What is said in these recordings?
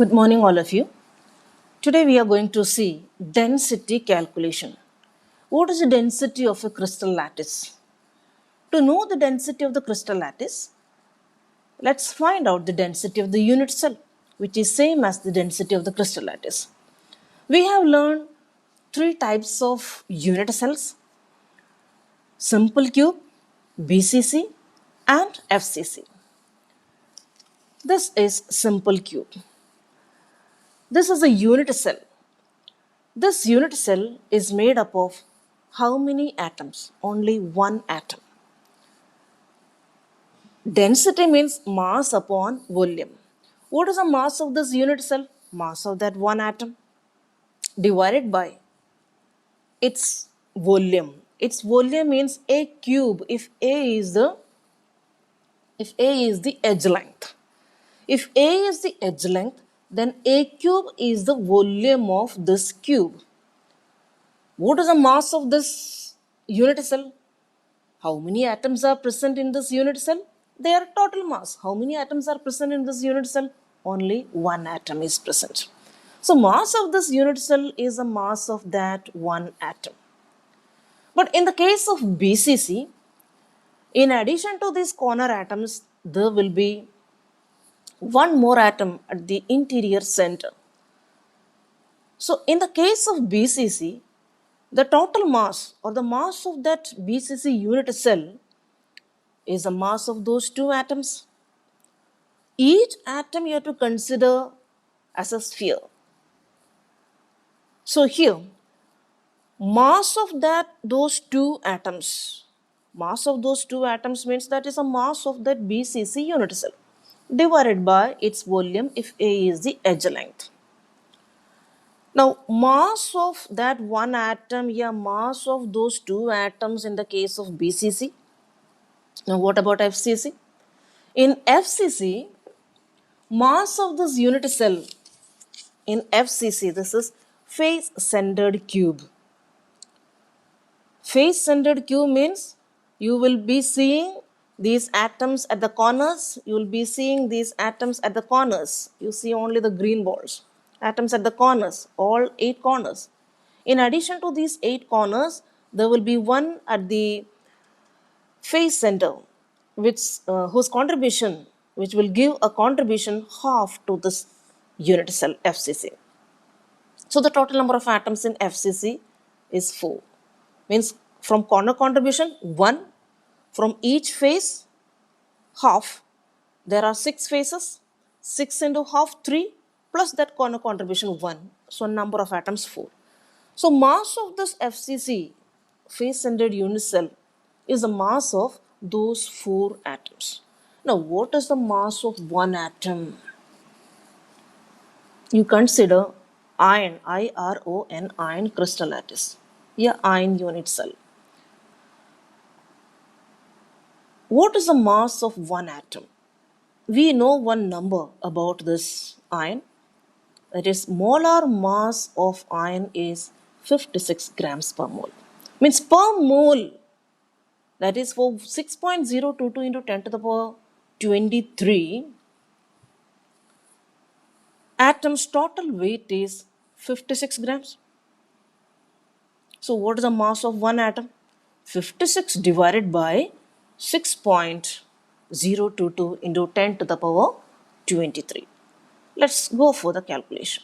Good morning, all of you. Today we are going to see density calculation. What is the density of a crystal lattice? To know the density of the crystal lattice, let's find out the density of the unit cell, which is same as the density of the crystal lattice. We have learned three types of unit cells: simple cube, BCC, and FCC. This is simple cube. This is a unit cell. This unit cell is made up of how many atoms? Only one atom. Density means mass upon volume. What is the mass of this unit cell? Mass of that one atom divided by its volume. Its volume means A cube if A is the edge length. If A is the edge length, then A cube is the volume of this cube. What is the mass of this unit cell? How many atoms are present in this unit cell? Their total mass. How many atoms are present in this unit cell? Only one atom is present. So mass of this unit cell is the mass of that one atom. But in the case of BCC, in addition to these corner atoms, there will be one more atom at the interior center. So in the case of BCC, the total mass or the mass of that BCC unit cell is the mass of those two atoms. Each atom you have to consider as a sphere. So here, mass of those two atoms means that is a mass of that BCC unit cell divided by its volume if A is the edge length. Now, mass of that one atom, mass of those two atoms in the case of BCC. Now, what about FCC? In FCC, mass of this unit cell in FCC, this is face-centered cube. Face-centered cube means you will be seeing these atoms at the corners. You will be seeing these atoms at the corners. You see only the green balls. Atoms at the corners, all 8 corners. In addition to these 8 corners, there will be one at the face center, which will give a contribution half to this unit cell FCC. So the total number of atoms in FCC is 4. Means from corner contribution 1, from each face half. There are 6 faces, 6 into half 3 plus that corner contribution 1. So number of atoms 4. So mass of this FCC face-centered unit cell is the mass of those 4 atoms. Now what is the mass of one atom? You consider iron, IRON, iron crystal lattice, iron unit cell. What is the mass of one atom? We know one number about this iron. That is, molar mass of iron is 56 grams per mole. Means per mole, that is for 6.022 into 10 to the power 23, atom's total weight is 56 grams. So what is the mass of one atom? 56 divided by 6.022 into 10 to the power 23. Let's go for the calculation.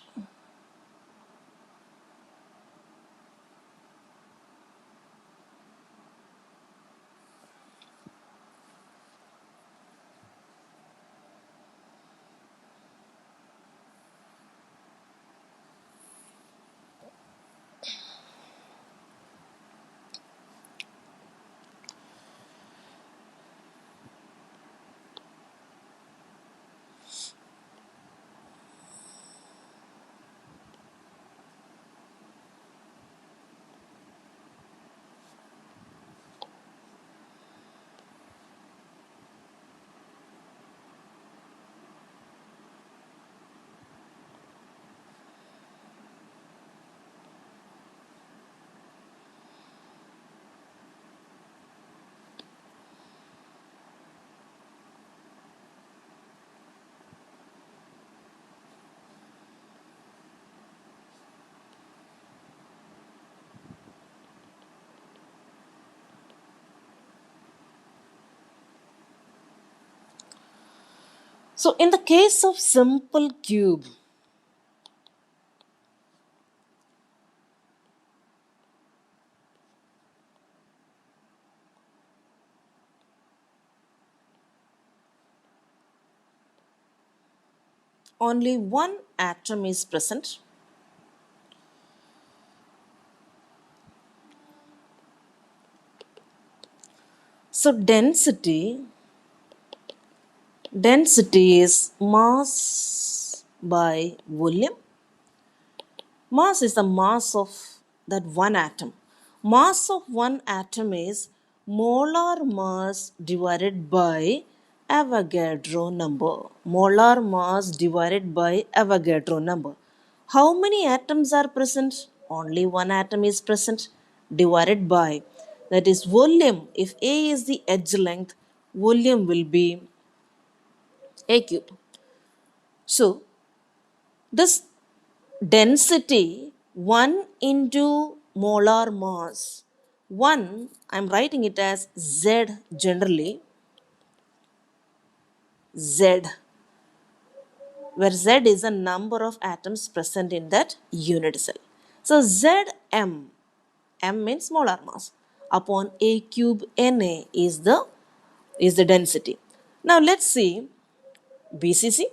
So in the case of simple cube, only one atom is present. So density is mass by volume. Mass is the mass of that one atom. Mass of one atom is molar mass divided by Avogadro number. Molar mass divided by Avogadro number. How many atoms are present? Only one atom is present, divided by, that is volume. If A is the edge length, volume will be A cube. So this density 1 into molar mass 1, I'm writing it as Z generally, Z, where Z is the number of atoms present in that unit cell. So Zm, M means molar mass, upon A cube Na is the density. Now let's see BCC.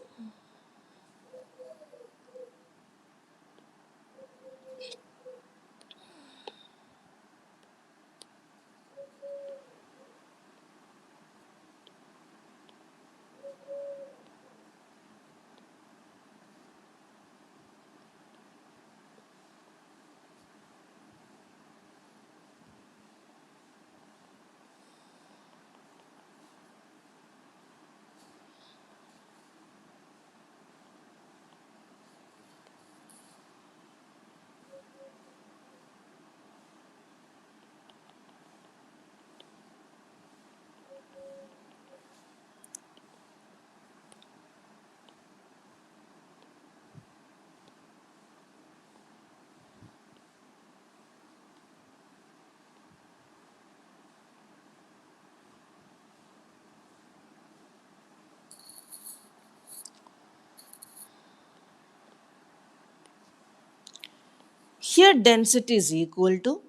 Here density is equal to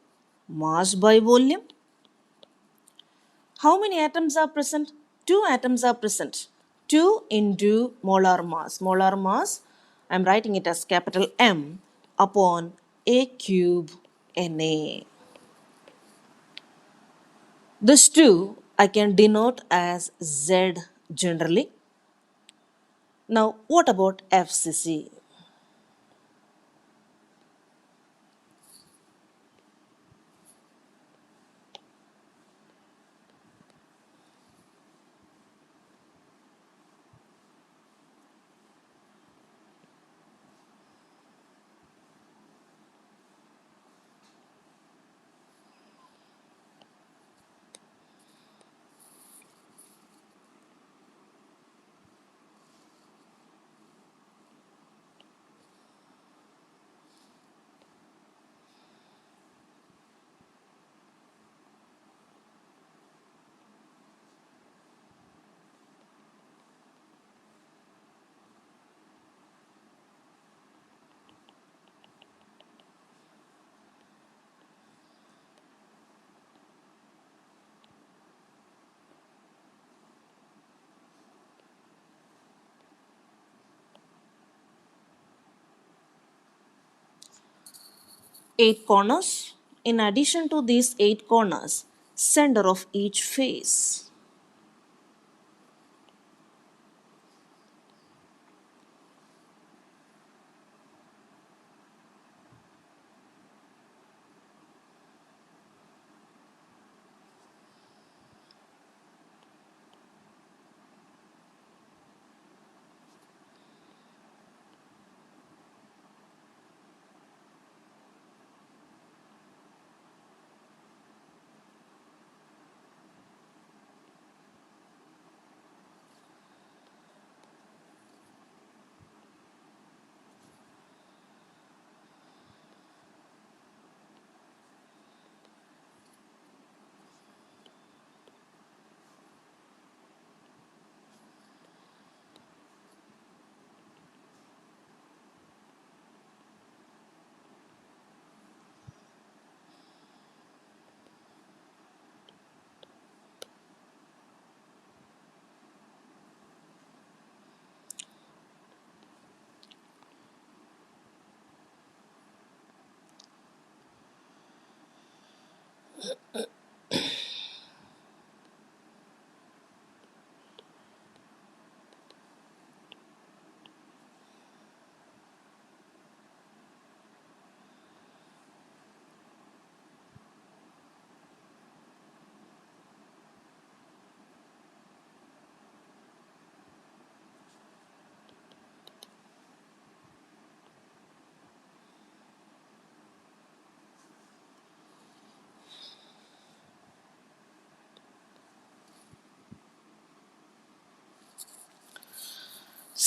mass by volume. How many atoms are present? Two atoms are present. 2 into molar mass. Molar mass, I am writing it as capital M upon A cube Na. This 2 I can denote as Z generally. Now, what about FCC? Eight corners. In addition to these eight corners, center of each face.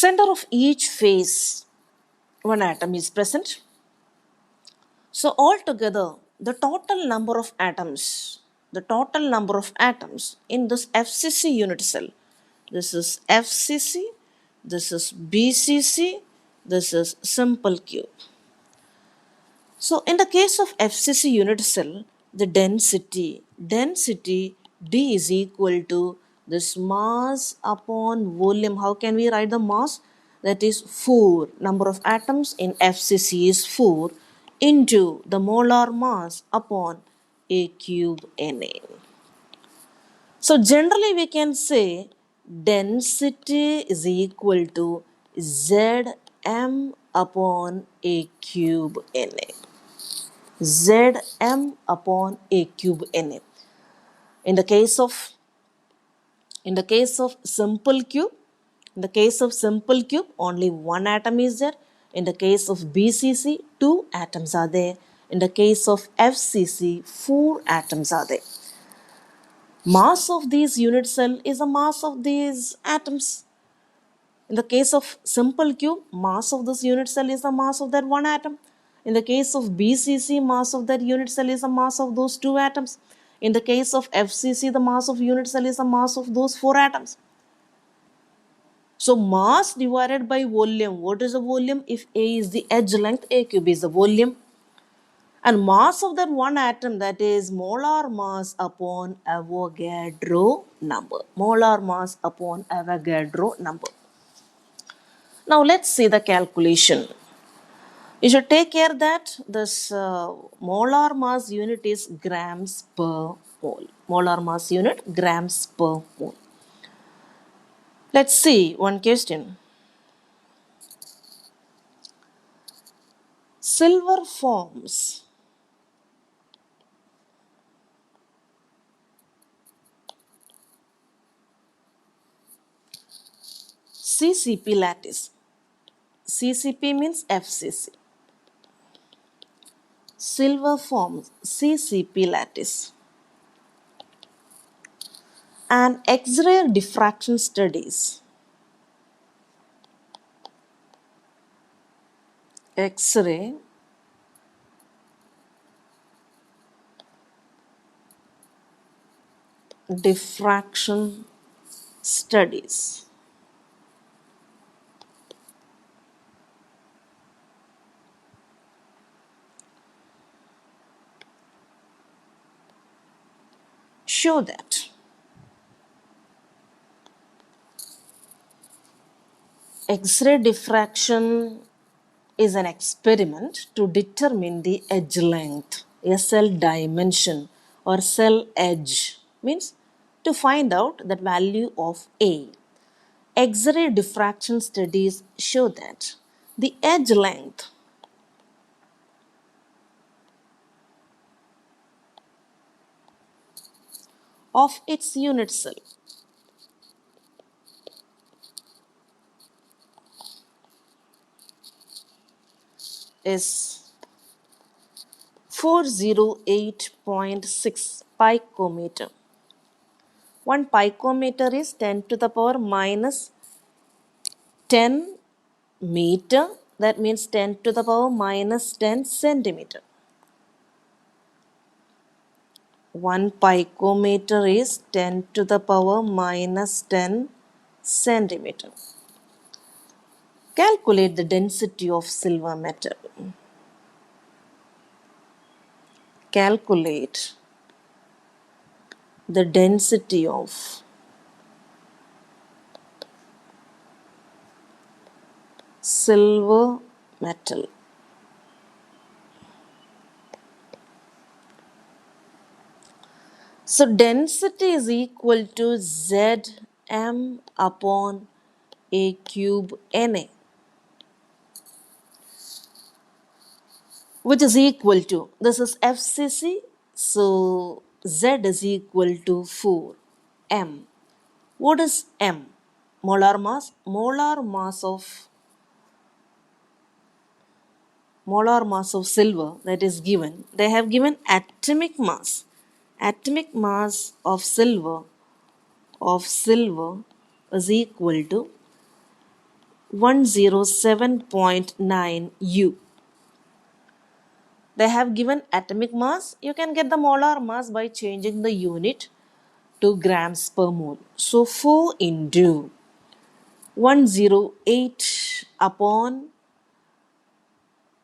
Center of each phase, one atom is present. So altogether, the total number of atoms in this FCC unit cell, this is FCC, this is BCC, this is simple cube. So in the case of FCC unit cell, the density D is equal to this mass upon volume. How can we write the mass? That is 4. Number of atoms in FCC is 4 into the molar mass upon A cube Na. So generally we can say density is equal to Zm upon A cube Na. Zm upon A cube Na. In the case of simple cube, only one atom is there. In the case of BCC, two atoms are there. In the case of FCC, four atoms are there. Mass of these unit cell is the mass of these atoms. In the case of simple cube, mass of this unit cell is the mass of that one atom. In the case of BCC, mass of that unit cell is the mass of those two atoms. In the case of FCC, the mass of unit cell is the mass of those four atoms. So mass divided by volume. What is the volume? If A is the edge length, A cube is the volume. And mass of that one atom, that is molar mass upon Avogadro number. Molar mass upon Avogadro number. Now let's see the calculation. You should take care that this molar mass unit is grams per mole. Molar mass unit grams per mole. Let's see one question. Silver forms CCP lattice. CCP means FCC. Silver forms CCP lattice. And X-ray diffraction studies. X-ray diffraction studies. Show that X-ray diffraction is an experiment to determine the edge length, a cell dimension or cell edge, means to find out the value of A. X-ray diffraction studies show that the edge length of its unit cell is 408.6 picometer. 1 picometer is 10 to the power minus 10 meter. That means 10 to the power minus 10 centimeter. 1 picometer is 10 to the power minus 10 centimeter. Calculate the density of silver metal. Calculate the density of silver metal. So density is equal to Zm upon A cube Na, which is equal to, this is FCC, so Z is equal to 4 M. What is M? Molar mass. Molar mass of silver that is given. They have given atomic mass. Atomic mass of silver is equal to 107.9 U. They have given atomic mass. You can get the molar mass by changing the unit to grams per mole. So 4 into 108 upon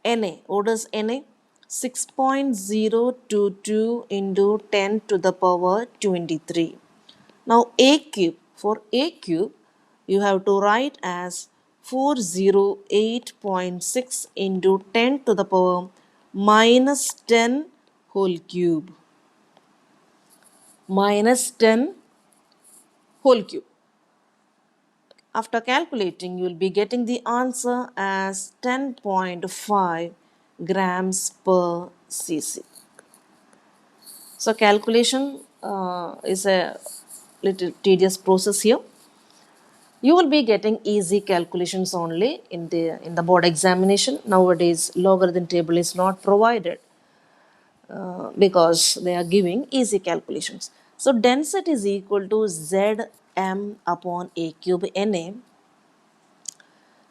Na. What is Na? 6.022 into 10 to the power 23. Now A cube, for A cube, you have to write as 408.6 into 10 to the power minus 10 whole cube. Minus 10 whole cube. After calculating, you will be getting the answer as 10.5 grams per cc. So calculation is a little tedious process here. You will be getting easy calculations only in the board examination. Nowadays logarithm table is not provided because they are giving easy calculations. So density is equal to Zm upon A cube Na.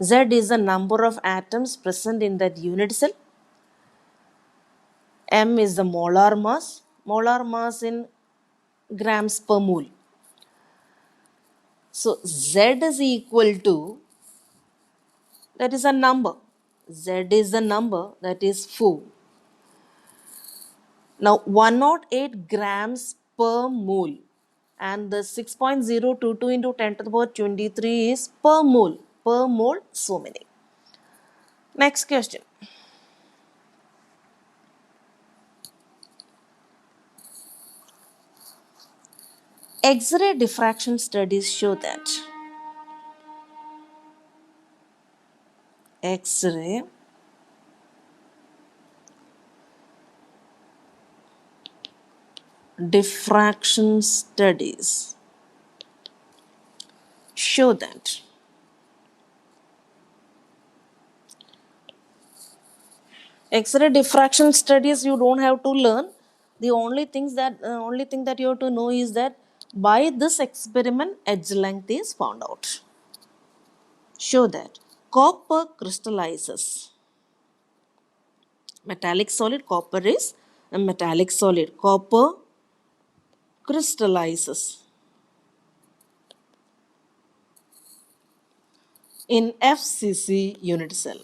Z is the number of atoms present in that unit cell. M is the molar mass in grams per mole. So Z is equal to, that is a number. Z is the number, that is 4. Now 108 grams per mole, and the 6.022 into 10 to the power 23 is per mole. Per mole, so many. Next question. X-ray diffraction studies show that X-ray diffraction studies show that X-ray diffraction studies you don't have to learn. The only thing that you have to know is that by this experiment edge length is found out. Show that copper crystallizes. Metallic solid, copper is a metallic solid. Copper crystallizes in FCC unit cell.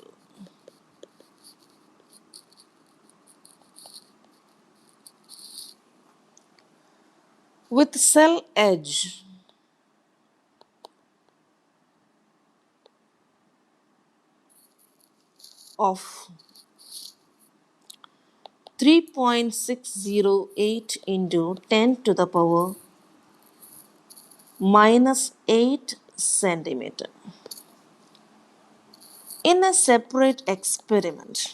With cell edge of 3.608 into 10 to the power minus 8 centimeter. In a separate experiment,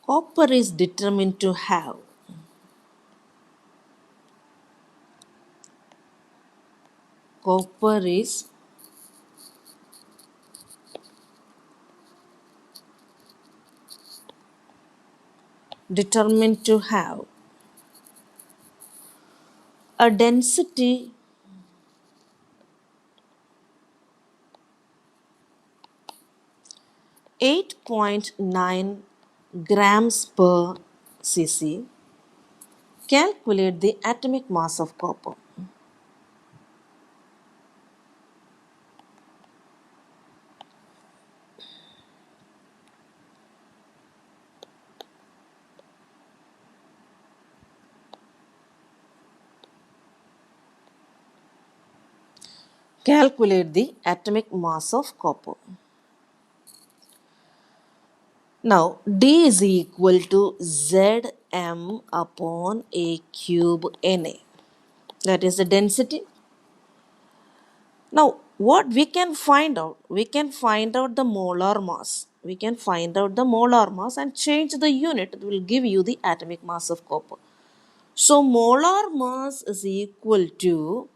copper is determined to have copper is determined to have a density 8.9 grams per cc. Calculate the atomic mass of copper. Calculate the atomic mass of copper. Now, D is equal to Zm upon A cube Na. That is the density. Now, what we can find out? We can find out the molar mass. We can find out the molar mass and change the unit. It will give you the atomic mass of copper. So, molar mass is equal to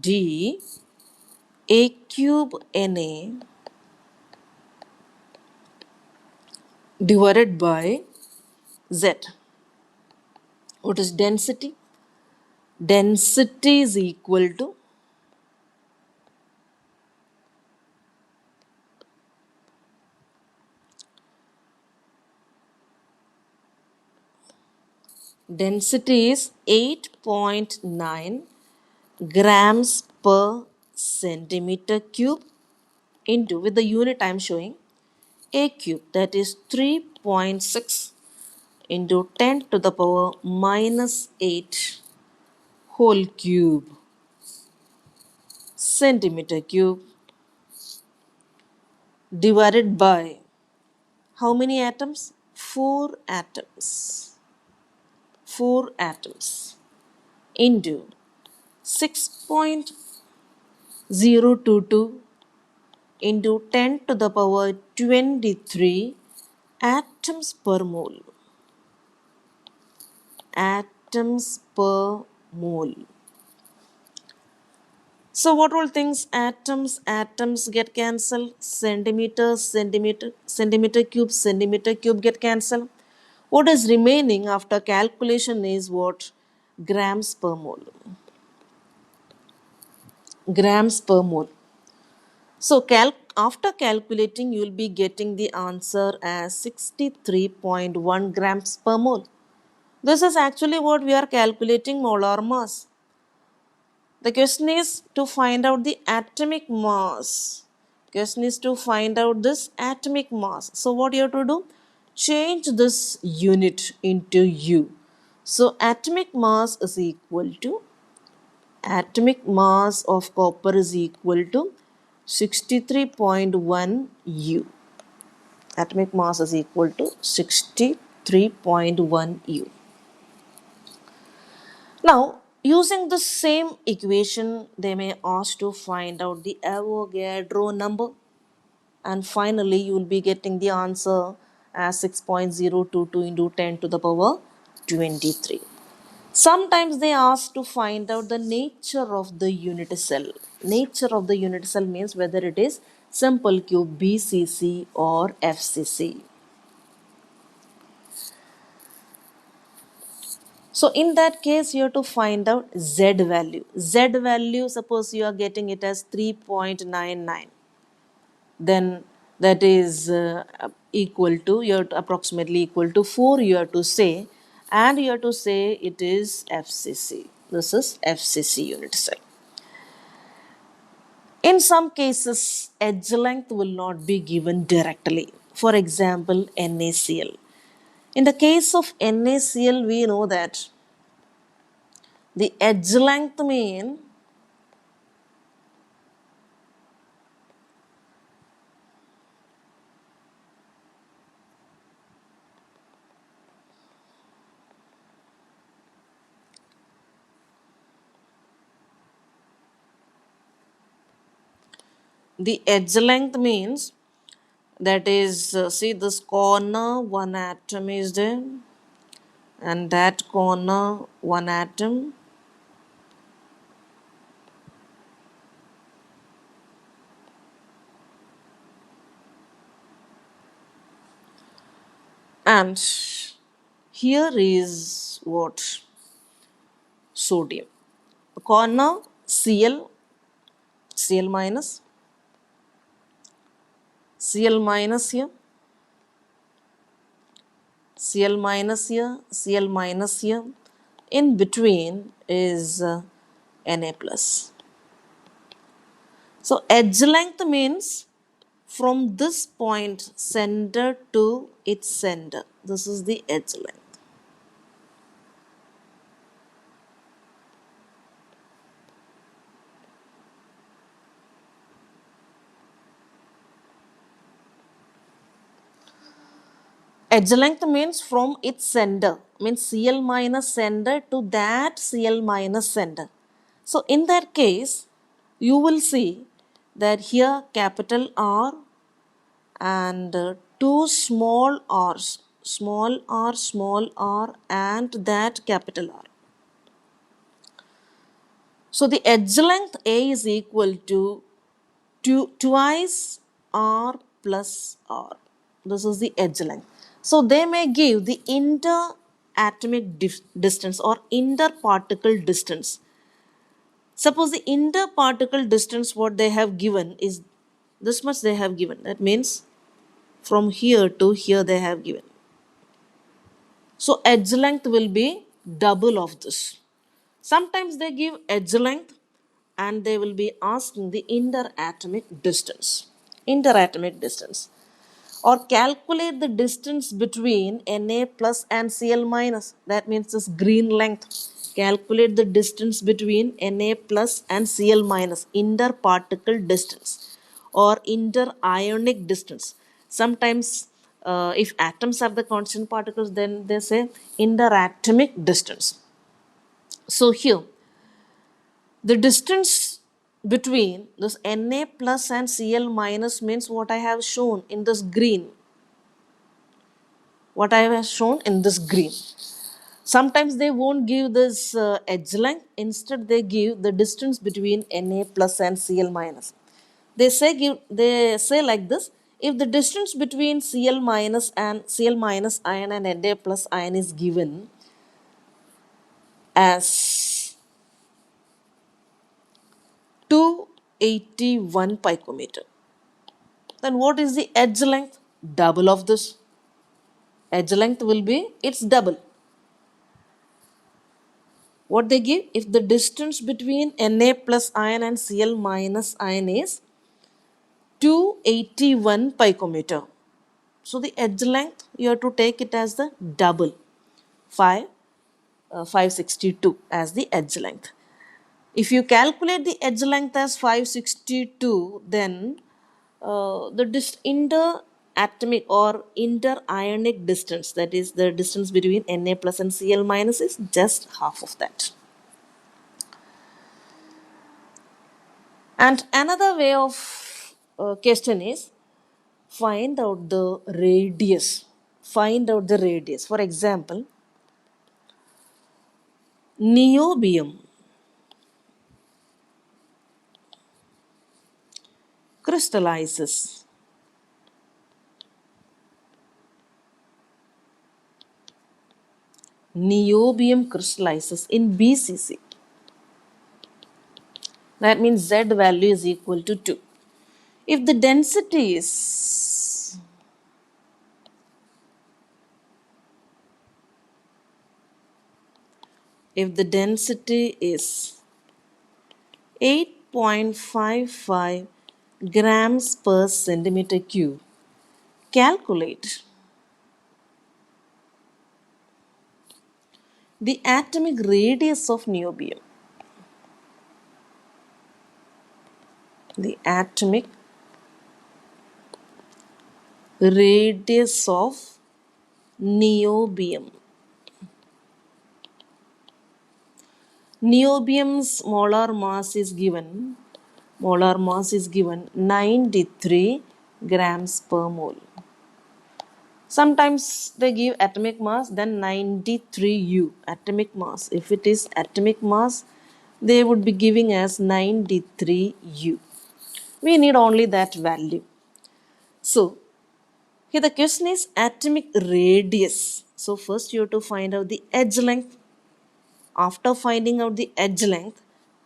D A cube Na divided by Z. What is density? Density is equal to density is 8.9 grams per centimeter cube into, with the unit I am showing, a cube, that is 3.6 into 10 to the power minus 8 whole cube centimeter cube divided by how many atoms? 4 atoms. 4 atoms into 6.022 into 10 to the power 23 atoms per mole. Atoms per mole. So what all things? Atoms get cancelled. Centimeter cube get cancelled. What is remaining after calculation is what? Grams per mole. Grams per mole. So after calculating, you will be getting the answer as 63.1 grams per mole. This is actually what we are calculating, molar mass. The question is to find out the atomic mass. Question is to find out this atomic mass. So what you have to do? Change this unit into U. So atomic mass is equal to, atomic mass of copper is equal to 63.1 U. Atomic mass is equal to 63.1 U. Now, using the same equation, they may ask to find out the Avogadro number. And finally, you will be getting the answer as 6.022 into 10 to the power 23. Sometimes they ask to find out the nature of the unit cell. Nature of the unit cell means whether it is simple cube, BCC or FCC. So in that case, you have to find out Z value. Z value, suppose you are getting it as 3.99. Then that is equal to, you have to approximately equal to 4, you have to say. And you have to say it is FCC. This is FCC unit cell. In some cases, edge length will not be given directly. For example, NaCl. In the case of NaCl, we know that the edge length mean the edge length means that is see this corner one atom is there and that corner one atom and here is what? Sodium. Corner Cl minus, Cl minus here, Cl minus here, Cl minus here. In between is Na plus. So edge length means from this point center to its center. This is the edge length. Edge length means from its center, means Cl minus center to that Cl minus center. So in that case, you will see that here capital R and two small r's, small r and that capital R. So the edge length A is equal to twice R plus R. This is the edge length. So they may give the interatomic distance or interparticle distance. Suppose the interparticle distance what they have given is this much they have given. That means from here to here they have given. So edge length will be double of this. Sometimes they give edge length and they will be asking the interatomic distance. Interatomic distance. Or calculate the distance between Na plus and Cl minus. That means this green length. Calculate the distance between Na plus and Cl minus. Interparticle distance or interionic distance. Sometimes if atoms are the constant particles, then they say interatomic distance. So here, the distance between this Na plus and Cl minus means what I have shown in this green. What I have shown in this green. Sometimes they won't give this edge length. Instead, they give the distance between Na plus and Cl minus. They say like this: if the distance between Cl minus ion and Na plus ion is given as 281 picometer, then what is the edge length? Double of this. Edge length will be its double. What they give? If the distance between Na plus ion and Cl minus ion is 281 picometer. So the edge length, you have to take it as the double, 562 as the edge length. If you calculate the edge length as 562, then the interatomic or interionic distance, that is the distance between Na plus and Cl minus, is just half of that. And another way of question is find out the radius. Find out the radius. For example, niobium crystallizes in BCC. That means Z value is equal to 2. If the density is 8.55 grams per centimeter cube, calculate the atomic radius of niobium. The atomic radius of niobium. Niobium's molar mass is given 93 grams per mole. Sometimes they give atomic mass, then 93 U, atomic mass. If it is atomic mass, they would be giving as 93 U. We need only that value. So, here the question is atomic radius. So, first you have to find out the edge length. After finding out the edge length,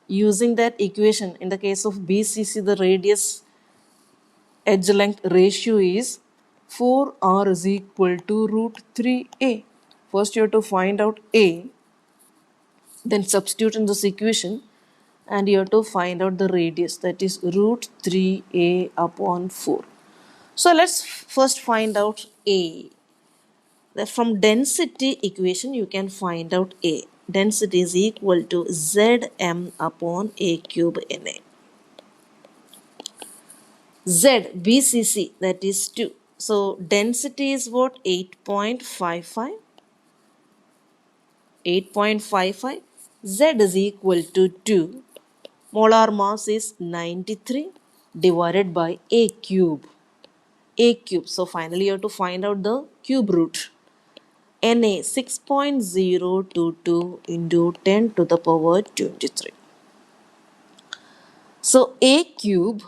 using that equation, in the case of BCC, the radius edge length ratio is 4R is equal to root 3A. First you have to find out A, then substitute in this equation, and you have to find out the radius, that is root 3A upon 4. So let's first find out A. That from density equation you can find out A. Density is equal to Zm upon A cube Na. Z, BCC, that is 2. So density is what? 8.55. 8.55. Z is equal to 2. Molar mass is 93 divided by A cube. A cube. So finally you have to find out the cube root. Na 6.022 into 10 to the power 23. So A cube,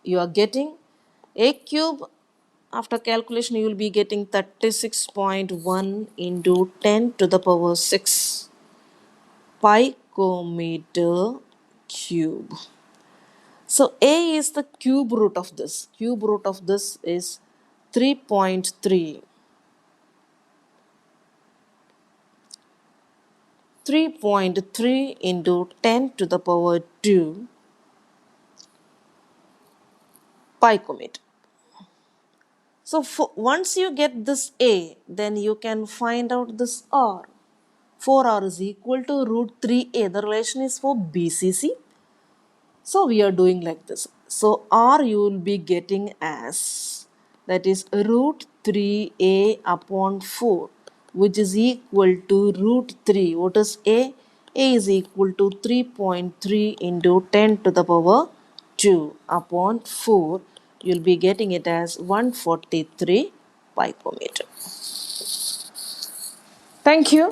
you are getting A cube after calculation, you will be getting 36.1 into 10 to the power 6 picometer cube. So A is the cube root of this. Cube root of this is 3.3. 3.3 into 10 to the power 2 picometer. So once you get this A, then you can find out this R. 4R is equal to root 3A. The relation is for BCC. So we are doing like this. So R you will be getting as, that is root 3A upon 4, which is equal to root 3. What is A? A is equal to 3.3 into 10 to the power 2 upon 4. You will be getting it as 143 picometer. Thank you.